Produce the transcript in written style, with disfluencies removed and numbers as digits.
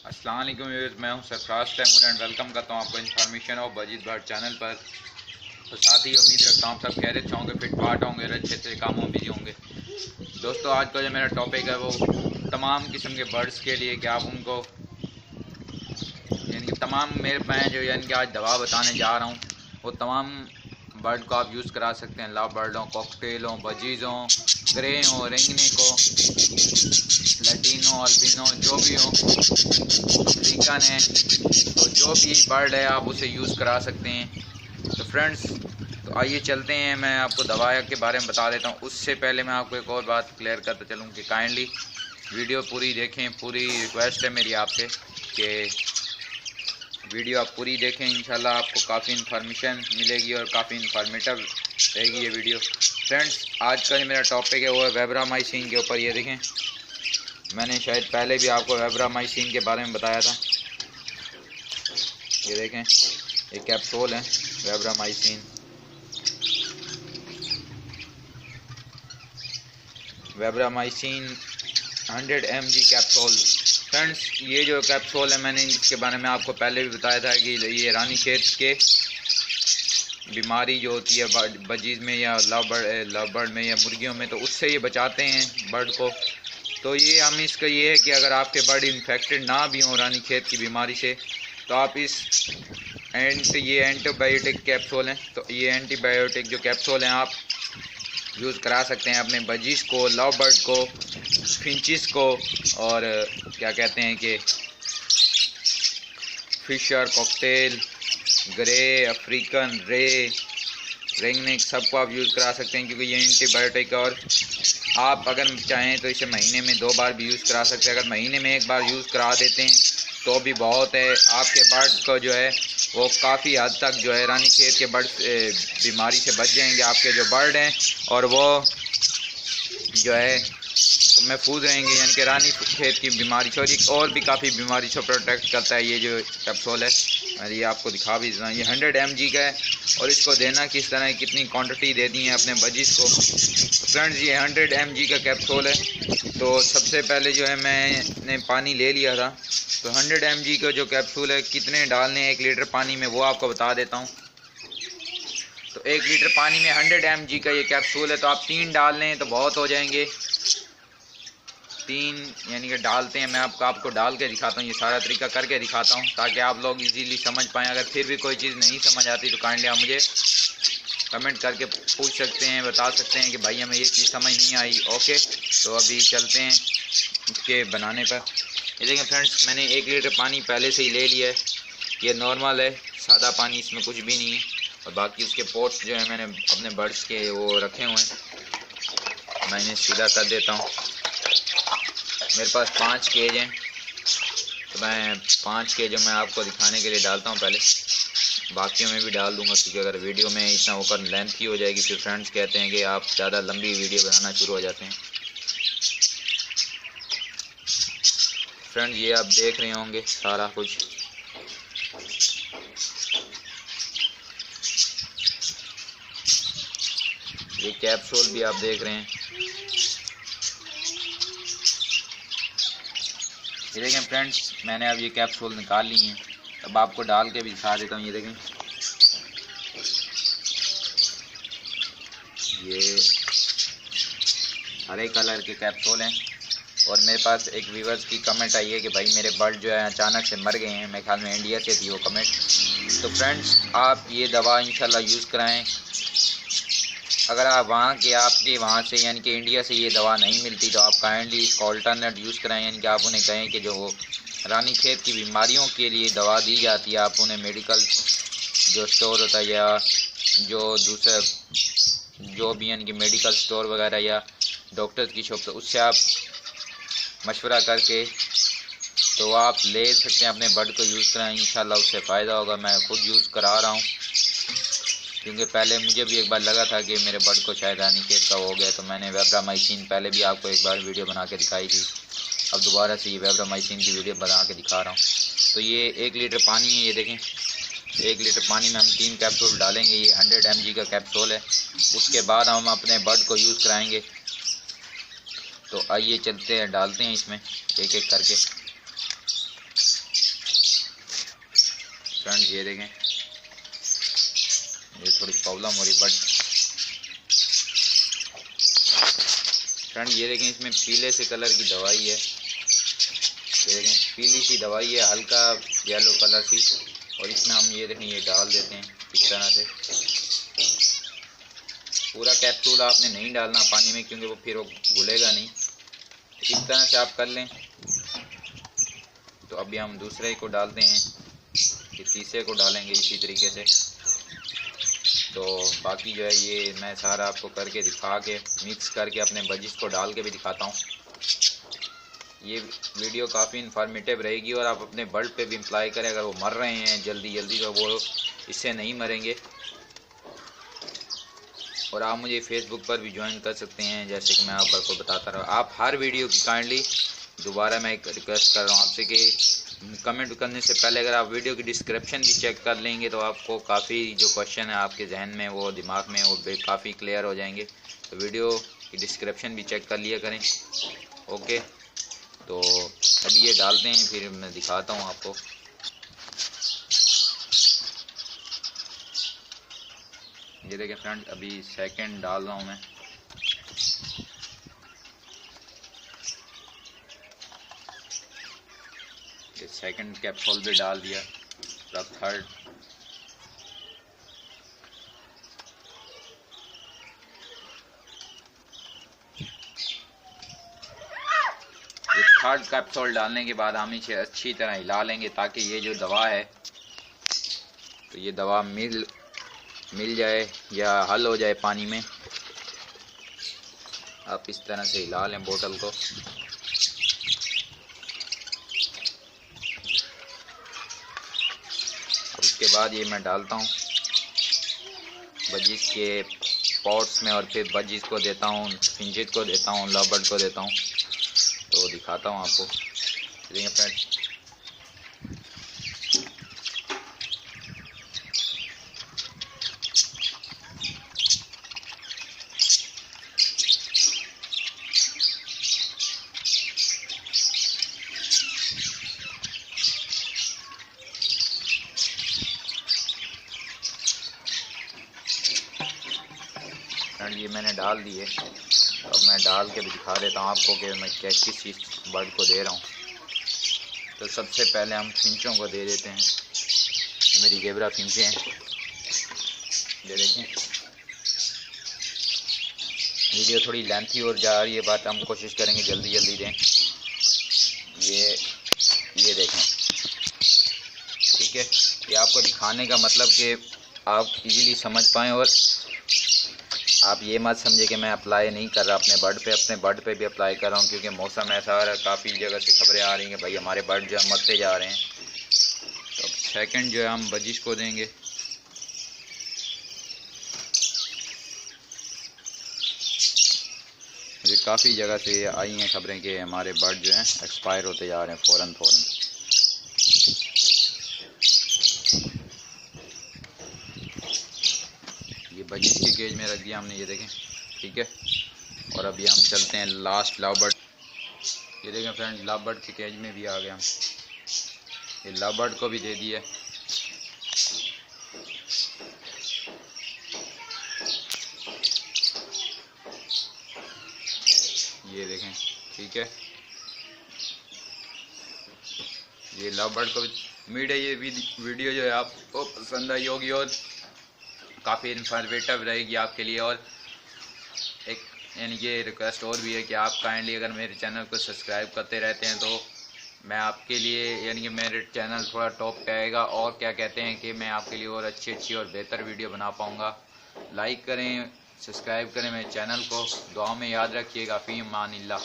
अस्सलाम वालेकुम व्यूअर्स, मैं हूं सरफराज तैमूर एंड वेलकम करता हूं आपको इन्फॉर्मेशन और बजीत भट्ट चैनल पर। तो साथ ही उम्मीद रखता हूं सब खैरियत से होंगे, फिट फाट होंगे, अच्छे अच्छे कामों में बिजी होंगे। दोस्तों, आज का जो मेरा टॉपिक है वो तमाम किस्म के बर्ड्स के लिए कि आप उनको यानी कि तमाम मेरे मैं जो यानी कि आज दवा बताने जा रहा हूँ वो तमाम बर्ड को आप यूज़ करा सकते हैं। लव बर्ड हो, कॉकटेल हो, बजीज़ हो, ग्रे हो, रेंगने को, लैटिनो, अल्बिनो, जो भी हो, अफ्रीकन है, तो जो भी बर्ड है आप उसे यूज़ करा सकते हैं। तो फ्रेंड्स, तो आइए चलते हैं, मैं आपको दवा के बारे में बता देता हूँ। उससे पहले मैं आपको एक और बात क्लियर करता चलूँ कि काइंडली वीडियो पूरी देखें। पूरी रिक्वेस्ट है मेरी आपसे कि वीडियो आप पूरी देखें, इंशाल्लाह आपको काफ़ी इन्फॉर्मेशन मिलेगी और काफ़ी इन्फॉर्मेटिव रहेगी ये वीडियो। फ्रेंड्स, आज का जो मेरा टॉपिक है वो है वेब्रामाइसिन के ऊपर। ये देखें, मैंने शायद पहले भी आपको वेब्रामाइसिन के बारे में बताया था। ये देखें, ये कैप्सूल है वेब्रामाइसिन। वेब्रामाइसिन 100 mg कैप्सूल। फ्रेंड्स, ये जो कैप्सूल है मैंने इसके बारे में आपको पहले भी बताया था कि ये रानी खेत के बीमारी जो होती है बजीज में या लव बर्ड में या मुर्गियों में, तो उससे ये बचाते हैं बर्ड को। तो ये हम इसका ये है कि अगर आपके बर्ड इन्फेक्टेड ना भी हों रानी खेत की बीमारी से, तो आप इस ये एंटीबायोटिक कैप्सूल हैं, तो ये एंटीबायोटिक जो कैप्सूल हैं आप यूज़ करा सकते हैं अपने बजीज को, लव बर्ड को, फिंचिस को, और क्या कहते हैं कि फिशर, कॉकटेल, ग्रे, अफ्रीकन, रेंगनेक, सबको आप यूज़ करा सकते हैं क्योंकि ये एंटीबायोटिक। और आप अगर चाहें तो इसे महीने में 2 बार भी यूज़ करा सकते हैं। अगर महीने में 1 बार यूज़ करा देते हैं तो भी बहुत है। आपके बर्ड को जो है वो काफ़ी हद तक जो है रानी खेत के बर्ड बीमारी से बच जाएंगे आपके जो बर्ड हैं, और वो जो है महफूज रहेंगे, यानी कि रानी खेत की बीमारी से और भी काफ़ी बीमारी से प्रोटेक्ट करता है ये जो कैप्सूल है। मैं ये आपको दिखा भी देता हूँ। ये 100 mg का है और इसको देना किस तरह, कितनी क्वांटिटी देनी है अपने बजीज को। तो फ्रेंड्स, ये 100 mg का कैप्सूल है। तो सबसे पहले जो है मैंने पानी ले लिया था। तो 100 mg का जो कैप्सूल है कितने डालने हैं 1 लीटर पानी में, वो आपको बता देता हूँ। तो 1 लीटर पानी में 100 mg का ये कैप्सूल है, तो आप 3 डाल लें तो बहुत हो जाएंगे। 3 यानी कि डालते हैं। मैं आपको डाल के दिखाता हूँ, ये सारा तरीका करके दिखाता हूँ ताकि आप लोग इजीली समझ पाएँ। अगर फिर भी कोई चीज़ नहीं समझ आती तो काइंडली आप मुझे कमेंट करके पूछ सकते हैं, बता सकते हैं कि भाई हमें ये चीज़ समझ नहीं आई। ओके, तो अभी चलते हैं इसके बनाने पर। ये देखें फ्रेंड्स, मैंने 1 लीटर पानी पहले से ही ले लिया है। ये नॉर्मल है, सादा पानी, इसमें कुछ भी नहीं है। और बाकी उसके पोट्स जो है मैंने अपने बर्ड्स के वो रखे हुए हैं। मैं इन्हें सीधा कर देता हूँ। मेरे पास 5 केज हैं, तो मैं 5 केज मैं आपको दिखाने के लिए डालता हूँ पहले। बाकियों में भी डाल दूंगा क्योंकि अगर वीडियो में इतना होकर लेंथ ही हो जाएगी फिर फ्रेंड्स कहते हैं कि आप ज़्यादा लंबी वीडियो बनाना शुरू हो जाते हैं। फ्रेंड्स, ये आप देख रहे होंगे सारा कुछ। ये कैप्सूल भी आप देख रहे हैं। ये देखें फ्रेंड्स, मैंने अब ये कैप्सूल निकाल ली हैं। अब आपको डाल के भी दिखा देता हूँ। ये देखें, ये हरे कलर के कैप्सूल हैं। और मेरे पास एक व्यूअर्स की कमेंट आई है कि भाई मेरे बर्ड जो है अचानक से मर गए हैं। मेरे ख्याल में इंडिया से थी वो कमेंट। तो फ्रेंड्स, आप ये दवा इंशाल्लाह यूज़ कराएं। अगर आप आपके वहाँ से यानी कि इंडिया से ये दवा नहीं मिलती तो आप काइंडली इसका ऑल्टरनेट यूज़ कराएं। यानी कि आप उन्हें कहें कि जो रानी खेत की बीमारियों के लिए दवा दी जाती है, आप उन्हें मेडिकल जो स्टोर होता है या जो दूसरा जो भी यानी कि मेडिकल स्टोर वगैरह या डॉक्टर्स की शॉप, तो उससे आप मशवरा करके तो आप ले सकते हैं, अपने बर्ड को यूज़ कराएं। इंशाल्लाह उससे फ़ायदा होगा। मैं खुद यूज़ करा रहा हूँ क्योंकि पहले मुझे भी एक बार लगा था कि मेरे बर्ड को शायद रानी खेत का हो गया, तो मैंने वेब्रामाइसिन पहले भी आपको एक बार वीडियो बना के दिखाई थी। अब दोबारा से ये वेब्रामाइसिन की वीडियो बना के दिखा रहा हूँ। तो ये 1 लीटर पानी है। ये देखें, 1 लीटर पानी में हम 3 कैप्सूल डालेंगे। ये 100 mg का कैप्सूल है। उसके बाद हम अपने बर्ड को यूज़ कराएंगे। तो आइए चलते हैं, डालते हैं इसमें एक एक करके। ये देखें, ये थोड़ी प्रॉब्लम हो रही बट फ्रेंड ये देखें इसमें पीले से कलर की दवाई है। ये देखें पीली सी दवाई है, हल्का येलो कलर सी, और इसमें हम ये देखें ये डाल देते हैं इस तरह से। पूरा कैप्सूल आपने नहीं डालना पानी में क्योंकि वो फिर वो घुलेगा नहीं। इस तरह से आप कर लें। तो अभी हम दूसरे को डालते हैं, फिर तीसरे को डालेंगे इसी तरीके से। तो बाकी जो है ये मैं सारा आपको करके दिखा के मिक्स करके अपने बजिश को डाल के भी दिखाता हूँ। ये वीडियो काफ़ी इन्फॉर्मेटिव रहेगी और आप अपने बर्ड पे भी अप्लाई करें। अगर वो मर रहे हैं जल्दी जल्दी तो वो इससे नहीं मरेंगे। और आप मुझे फेसबुक पर भी ज्वाइन कर सकते हैं, जैसे कि मैं आपको बताता रहा। आप हर वीडियो की काइंडली दोबारा मैं एक रिक्वेस्ट कर रहा हूँ आपसे कि कमेंट करने से पहले अगर आप वीडियो की डिस्क्रिप्शन भी चेक कर लेंगे तो आपको काफ़ी जो क्वेश्चन है आपके जहन में वो दिमाग में वो काफ़ी क्लियर हो जाएंगे। तो वीडियो की डिस्क्रिप्शन भी चेक कर लिया करें। ओके, तो अभी ये डालते हैं फिर मैं दिखाता हूँ आपको। ये देखें फ्रेंड अभी सेकंड डाल रहा हूँ मैं। ये सेकंड कैप्सूल भी डाल दिया, अब थर्ड। ये थर्ड कैप्सूल डालने के बाद हम इसे अच्छी तरह हिला लेंगे ताकि ये जो दवा है तो ये दवा मिल जाए या हल हो जाए पानी में। आप इस तरह से हिला लें बोतल को। उसके बाद ये मैं डालता हूँ बजिश के पॉट्स में और फिर बजिश को देता हूँ, फिंचित को देता हूँ, लवबर्ड को देता हूँ। तो दिखाता हूँ आपको। देखिए फ्रेंड ये मैंने डाल दी है। अब मैं डाल के भी दिखा देता हूँ आपको कि मैं किस चीज़ बर्ड को दे रहा हूँ। तो सबसे पहले हम फिंचों को दे देते हैं। ये मेरी जेबरा फिंचे हैं, ये देखें। वीडियो थोड़ी लेंथी और जा रही है बट हम कोशिश करेंगे जल्दी जल्दी दें। ये देखें, ठीक है। ये आपको दिखाने का मतलब कि आप इजीली समझ पाएँ और आप ये मत समझे कि मैं अप्लाई नहीं कर रहा अपने बर्ड पे भी अप्लाई कर रहा हूँ क्योंकि मौसम ऐसा आ रहा है। काफ़ी जगह से खबरें आ रही हैं कि भाई हमारे बर्ड जो है मरते जा रहे हैं। तो सेकंड जो है हम बजिश को देंगे। मुझे काफ़ी जगह से आई हैं खबरें कि हमारे बर्ड जो हैं एक्सपायर होते जा रहे हैं फ़ौरन। ये बजिश के केज में रख दिया हमने, ये देखें, ठीक है। और अभी हम चलते हैं लास्ट लवबर्ड। ये देखें फ्रेंड लवबर्ड के केज में भी आ गए हम। ये लवबर्ड को भी दे दिया। ये देखें, ठीक है। ये लवबर्ड को भी उम्मीद है ये वीडियो जो है आपको पसंद आई होगी और काफ़ी इन्फॉर्मेटिव रहेगी आपके लिए। और एक यानी कि रिक्वेस्ट और भी है कि आप काइंडली अगर मेरे चैनल को सब्सक्राइब करते रहते हैं तो मैं आपके लिए यानी कि मेरे चैनल थोड़ा टॉप पे आएगा और क्या कहते हैं कि मैं आपके लिए और अच्छी और बेहतर वीडियो बना पाऊँगा। लाइक करें, सब्सक्राइब करें मेरे चैनल को। दुआ में याद रखिएगा। फ़ी अमानिल्लाह।